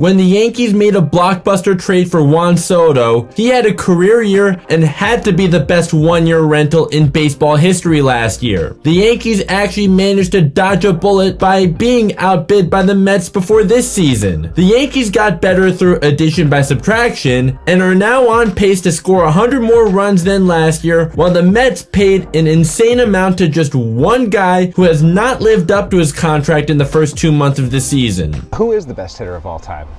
When the Yankees made a blockbuster trade for Juan Soto, he had a career year and had to be the best one-year rental in baseball history last year. The Yankees actually managed to dodge a bullet by being outbid by the Mets before this season. The Yankees got better through addition by subtraction and are now on pace to score 100 more runs than last year, while the Mets paid an insane amount to just one guy who has not lived up to his contract in the first 2 months of the season. Who is the best hitter of all time?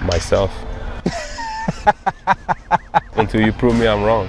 Myself. Until you prove me I'm wrong.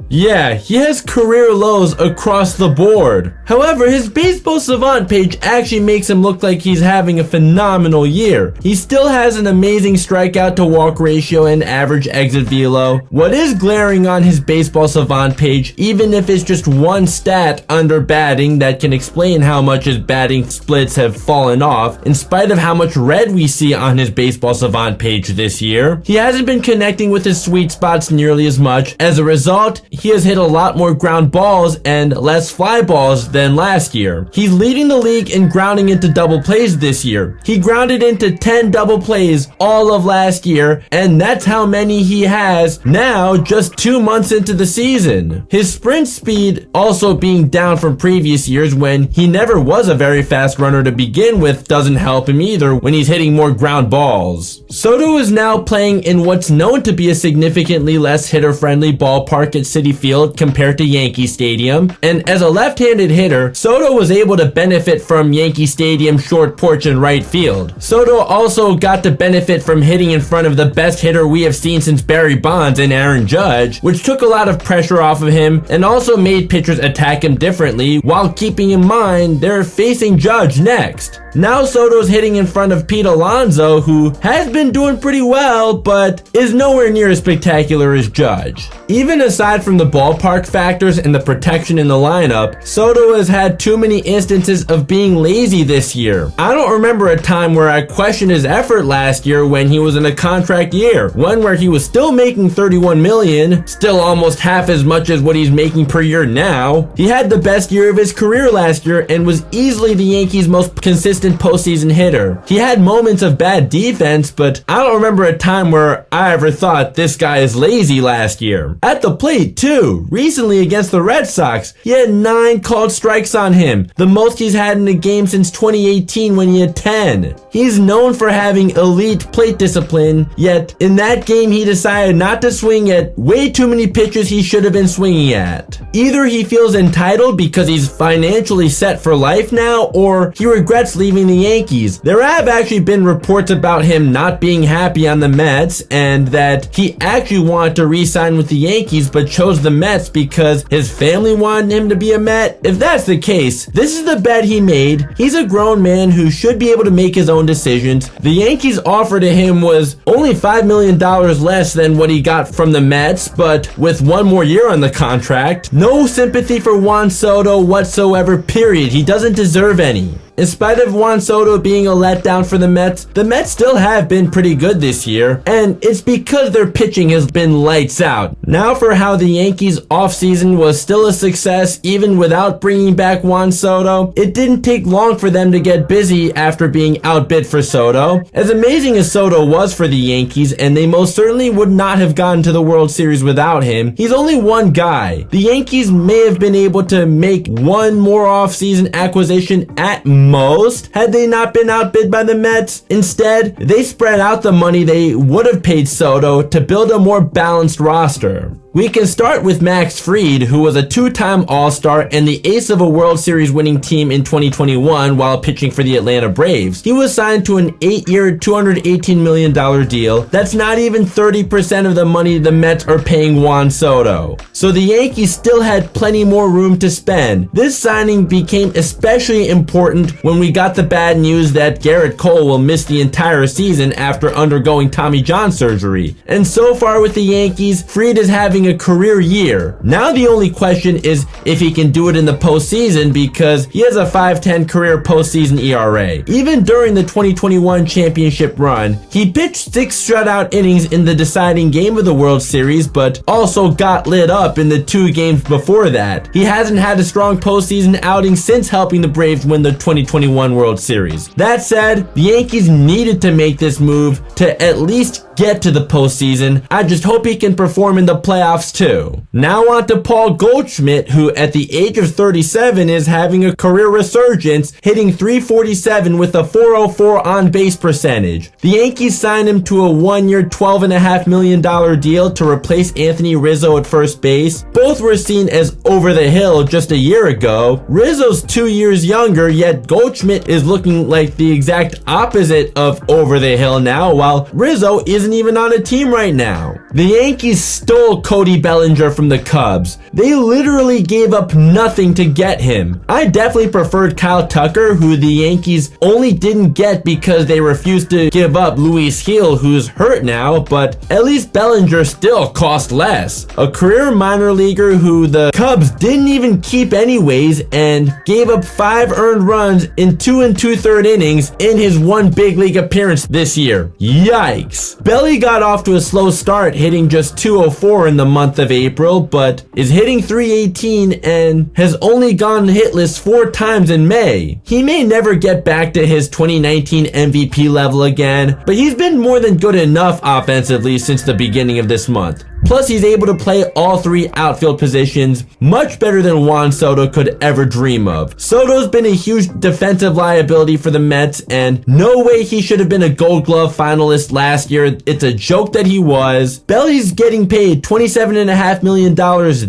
Yeah, he has career lows across the board. However, his baseball savant page actually makes him look like he's having a phenomenal year. He still has an amazing strikeout to walk ratio and average exit velo. What is glaring on his baseball savant page, even if it's just one stat under batting that can explain how much his batting splits have fallen off, in spite of how much red we see on his baseball savant page this year, he hasn't been connecting with his sweet spots nearly as much. As a result, he has hit a lot more ground balls and less fly balls than last year. He's leading the league in grounding into double plays this year. He grounded into 10 double plays all of last year, and that's how many he has now just 2 months into the season. His sprint speed also being down from previous years when he never was a very fast runner to begin with doesn't help him either when he's hitting more ground balls. Soto is now playing in what's known to be a significantly less hitter-friendly ballpark at Citi Field compared to Yankee Stadium, and as a left-handed hitter, Soto was able to benefit from Yankee Stadium's short porch in right field. Soto also got to benefit from hitting in front of the best hitter we have seen since Barry Bonds and Aaron Judge, which took a lot of pressure off of him and also made pitchers attack him differently while keeping in mind they're facing Judge next. Now Soto's hitting in front of Pete Alonso, who has been doing pretty well, but is nowhere near as spectacular as Judge. Even aside from the ballpark factors and the protection in the lineup, Soto has had too many instances of being lazy this year. I don't remember a time where I questioned his effort last year when he was in a contract year, one where he was still making $31 million, still almost half as much as what he's making per year now. He had the best year of his career last year and was easily the Yankees' most consistent postseason hitter. He had moments of bad defense, but I don't remember a time where I ever thought this guy is lazy last year. At the plate too, recently against the Red Sox, he had 9 called strikes on him, the most he's had in a game since 2018 when he had 10. He's known for having elite plate discipline, yet in that game he decided not to swing at way too many pitches he should have been swinging at. Either he feels entitled because he's financially set for life now, or he regrets leaving the Yankees. There have actually been reports about him not being happy on the Mets and that he actually wanted to re-sign with the Yankees but chose the Mets because his family wanted him to be a Met. If that's the case, this is the bet he made. He's a grown man who should be able to make his own decisions. The Yankees' offer to him was only $5 million less than what he got from the Mets, but with 1 more year on the contract. No sympathy for Juan Soto whatsoever, period. He doesn't deserve any. In spite of Juan Soto being a letdown for the Mets still have been pretty good this year, and it's because their pitching has been lights out. Now for how the Yankees' offseason was still a success even without bringing back Juan Soto. It didn't take long for them to get busy after being outbid for Soto. As amazing as Soto was for the Yankees, and they most certainly would not have gotten to the World Series without him, he's only one guy. The Yankees may have been able to make one more offseason acquisition at most had they not been outbid by the Mets. Instead, they spread out the money they would have paid Soto to build a more balanced roster. We can start with Max Fried, who was a 2-time All-Star and the ace of a World Series winning team in 2021 while pitching for the Atlanta Braves. He was signed to an 8-year, $218 million deal. That's not even 30% of the money the Mets are paying Juan Soto. So the Yankees still had plenty more room to spend. This signing became especially important when we got the bad news that Garrett Cole will miss the entire season after undergoing Tommy John surgery. And so far with the Yankees, Fried is having having a career year. Now the only question is if he can do it in the postseason, because he has a 5.10 career postseason ERA. Even during the 2021 championship run, he pitched 6 shutout innings in the deciding game of the World Series, but also got lit up in the 2 games before that. He hasn't had a strong postseason outing since helping the Braves win the 2021 World Series. That said, the Yankees needed to make this move to at least get to the postseason. I just hope he can perform in the playoffs too. Now on to Paul Goldschmidt, who at the age of 37 is having a career resurgence, hitting .347 with a .404 on-base percentage. The Yankees signed him to a 1-year, $12.5 million deal to replace Anthony Rizzo at first base. Both were seen as over the hill just a year ago. Rizzo's 2 years younger, yet Goldschmidt is looking like the exact opposite of over the hill now, while Rizzo isn't even on a team right now. The Yankees stole Cody Bellinger from the Cubs. They literally gave up nothing to get him. I definitely preferred Kyle Tucker, who the Yankees only didn't get because they refused to give up Luis Gil, who's hurt now, but at least Bellinger still cost less. A career minor leaguer who the Cubs didn't even keep anyways, and gave up 5 earned runs in 2 2/3 innings in his 1 big league appearance this year. Yikes. Belly got off to a slow start, hitting just .204 in the month of April, but is hitting .318 and has only gone hitless 4 times in May. He may never get back to his 2019 MVP level again, but he's been more than good enough offensively since the beginning of this month. Plus, he's able to play all 3 outfield positions much better than Juan Soto could ever dream of. Soto's been a huge defensive liability for the Mets, and no way he should have been a Gold Glove finalist last year. It's a joke that he was. Belly's getting paid $27.5 million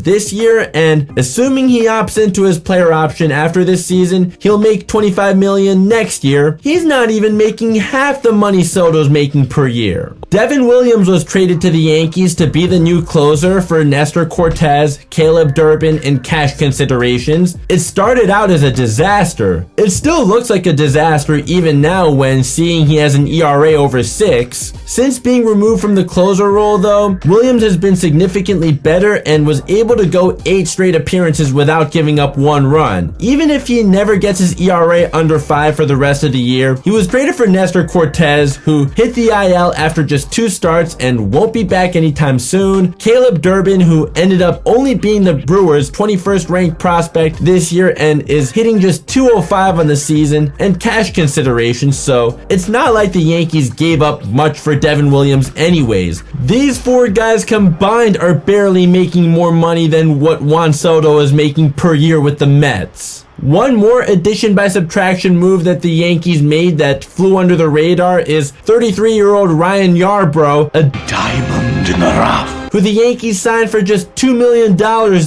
this year, and assuming he opts into his player option after this season, he'll make $25 million next year. He's not even making half the money Soto's making per year. Devin Williams was traded to the Yankees to be the new closer for Nestor Cortez, Caleb Durbin, and cash considerations. It started out as a disaster. It still looks like a disaster even now when seeing he has an ERA over 6. Since being removed from the closer role though, Williams has been significantly better and was able to go 8 straight appearances without giving up 1 run. Even if he never gets his ERA under 5 for the rest of the year, he was traded for Nestor Cortez, who hit the IL after just 2 starts and won't be back anytime soon. Caleb Durbin, who ended up only being the Brewers' 21st ranked prospect this year and is hitting just .205 on the season, and cash considerations, so it's not like the Yankees gave up much for Devin Williams anyways. These 4 guys combined are barely making more money than what Juan Soto is making per year with the Mets. One more addition by subtraction move that the Yankees made that flew under the radar is 33-year-old Ryan Yarbrough, a diamond in the rough, who the Yankees signed for just $2 million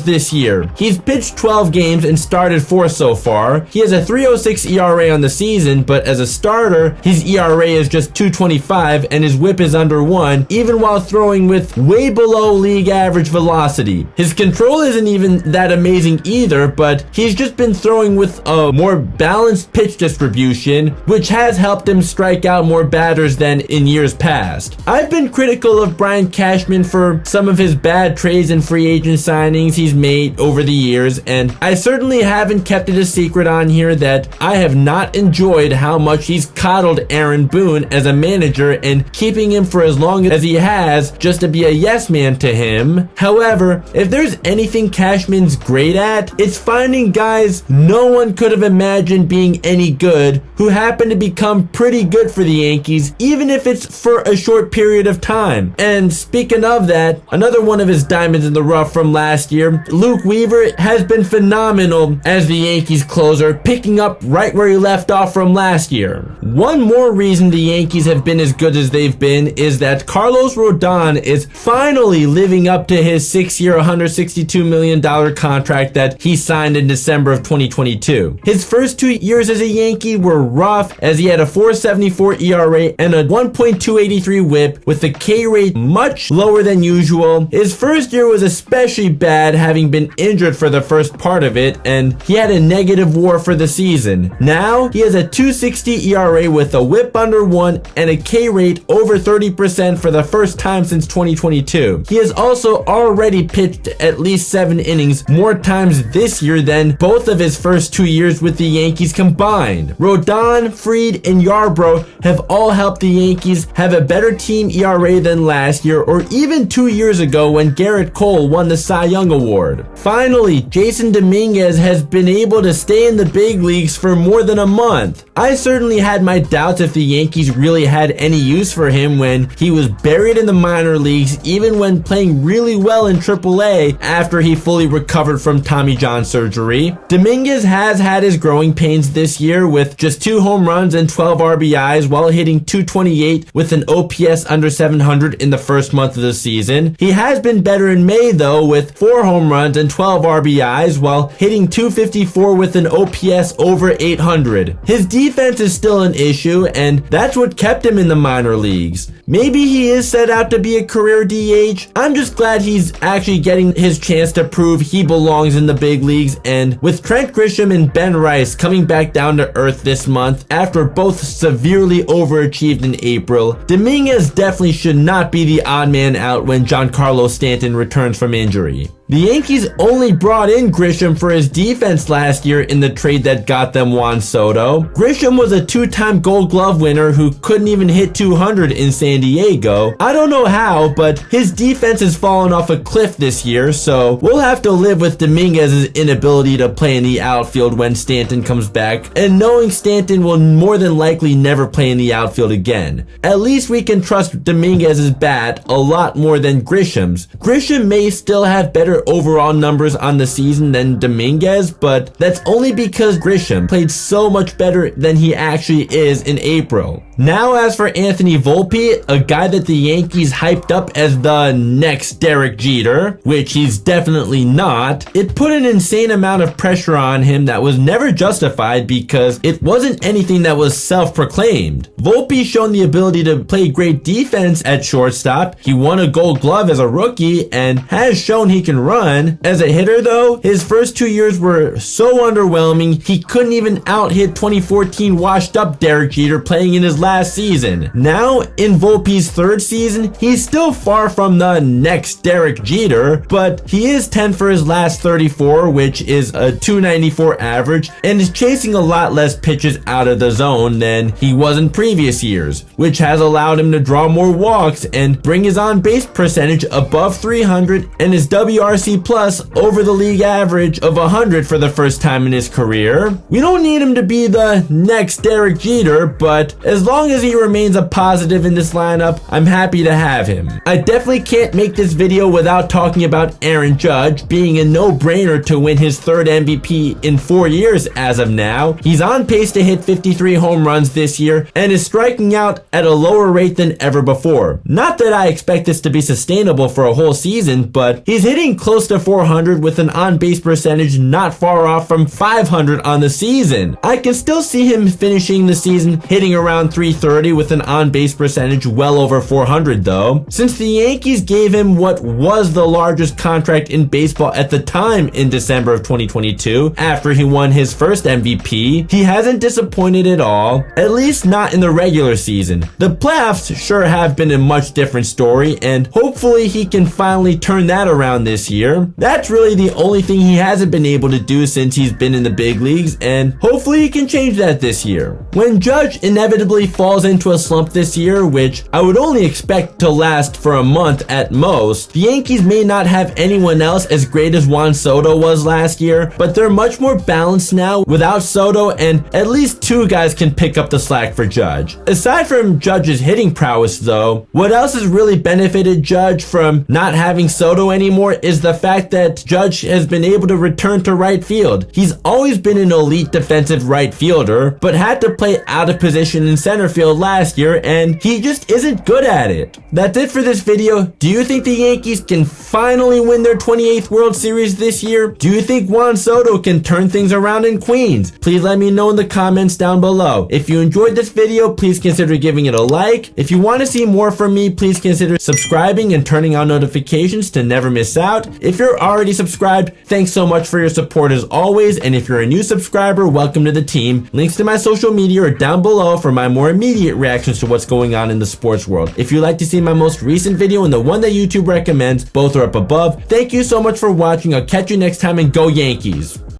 this year. He's pitched 12 games and started 4 so far. He has a .306 ERA on the season, but as a starter, his ERA is just .225 and his whip is under 1, even while throwing with way below league average velocity. His control isn't even that amazing either, but he's just been throwing with a more balanced pitch distribution, which has helped him strike out more batters than in years past. I've been critical of Brian Cashman for some of his bad trades and free agent signings he's made over the years, and I certainly haven't kept it a secret on here that I have not enjoyed how much he's coddled Aaron Boone as a manager and keeping him for as long as he has just to be a yes man to him. However, if there's anything Cashman's great at, it's finding guys no one could have imagined being any good who happen to become pretty good for the Yankees, even if it's for a short period of time. And speaking of that, another one of his diamonds in the rough from last year, Luke Weaver, has been phenomenal as the Yankees closer, picking up right where he left off from last year. One more reason the Yankees have been as good as they've been is that Carlos Rodon is finally living up to his 6-year, $162 million contract that he signed in December of 2022. His first 2 years as a Yankee were rough, as he had a .474 ERA and a 1.283 whip with a K rate much lower than usual usual. His first year was especially bad, having been injured for the first part of it, and he had a negative WAR for the season. Now, he has a 2.60 ERA with a whip under 1 and a K rate over 30% for the first time since 2022. He has also already pitched at least 7 innings more times this year than both of his first 2 years with the Yankees combined. Rodon, Fried, and Yarbrough have all helped the Yankees have a better team ERA than last year or even 2 years ago when Garrett Cole won the Cy Young Award. Finally, Jasson Dominguez has been able to stay in the big leagues for more than a month. I certainly had my doubts if the Yankees really had any use for him when he was buried in the minor leagues, even when playing really well in AAA after he fully recovered from Tommy John surgery. Dominguez has had his growing pains this year with just 2 home runs and 12 RBIs while hitting .228 with an OPS under 700 in the first month of the season. He has been better in May though with 4 home runs and 12 RBIs while hitting .254 with an OPS over 800. His defense is still an issue, and that's what kept him in the minor leagues. Maybe he is set out to be a career DH. I'm just glad he's actually getting his chance to prove he belongs in the big leagues, and with Trent Grisham and Ben Rice coming back down to earth this month after both severely overachieved in April, Dominguez definitely should not be the odd man out when Giancarlo Stanton returns from injury. The Yankees only brought in Grisham for his defense last year in the trade that got them Juan Soto. Grisham was a 2-time Gold Glove winner who couldn't even hit 200 in San Diego. I don't know how, but his defense has fallen off a cliff this year, so we'll have to live with Dominguez's inability to play in the outfield when Stanton comes back, and knowing Stanton will more than likely never play in the outfield again. At least we can trust Dominguez's bat a lot more than Grisham's. Grisham may still have better overall numbers on the season than Dominguez, but that's only because Grisham played so much better than he actually is in April. Now as for Anthony Volpe, a guy that the Yankees hyped up as the next Derek Jeter, which he's definitely not, it put an insane amount of pressure on him that was never justified because it wasn't anything that was self-proclaimed. Volpe's shown the ability to play great defense at shortstop. He won a Gold Glove as a rookie and has shown he can run. As a hitter though, his first 2 years were so underwhelming he couldn't even out-hit 2014 washed up Derek Jeter playing in his last season. Now, in Volpe's third season, he's still far from the next Derek Jeter, but he is 10 for his last 34, which is a .294 average, and is chasing a lot less pitches out of the zone than he was in previous years, which has allowed him to draw more walks and bring his on-base percentage above 300 and his WRC plus over the league average of 100 for the first time in his career. We don't need him to be the next Derek Jeter, but as long as he remains a positive in this lineup, I'm happy to have him. I definitely can't make this video without talking about Aaron Judge being a no-brainer to win his 3rd MVP in 4 years as of now. He's on pace to hit 53 home runs this year and is striking out at a lower rate than ever before. Not that I expect this to be sustainable for a whole season, but he's hitting close to 400 with an on-base percentage not far off from 500 on the season. I can still see him finishing the season hitting around 330 with an on-base percentage well over 400 though. Since the Yankees gave him what was the largest contract in baseball at the time in December of 2022, after he won his first MVP, he hasn't disappointed at all, at least not in the regular season. The playoffs sure have been a much different story, and hopefully he can finally turn that around this year. That's really the only thing he hasn't been able to do since he's been in the big leagues, and hopefully he can change that this year. When Judge inevitably falls into a slump this year, which I would only expect to last for a month at most, the Yankees may not have anyone else as great as Juan Soto was last year, but they're much more balanced now without Soto, and at least 2 guys can pick up the slack for Judge. Aside from Judge's hitting prowess though, what else has really benefited Judge from not having Soto anymore is the fact that Judge has been able to return to right field. He's always been an elite defensive right fielder, but had to play out of position in center center field last year, and he just isn't good at it. That's it for this video. Do you think the Yankees can finally win their 28th World Series this year? Do you think Juan Soto can turn things around in Queens? Please let me know in the comments down below. If you enjoyed this video, please consider giving it a like. If you want to see more from me, please consider subscribing and turning on notifications to never miss out. If you're already subscribed, thanks so much for your support as always, and if you're a new subscriber, welcome to the team. Links to my social media are down below for my more immediate reactions to what's going on in the sports world. If you'd like to see my most recent video and the one that YouTube recommends, both are up above. Thank you so much for watching. I'll catch you next time, and go Yankees!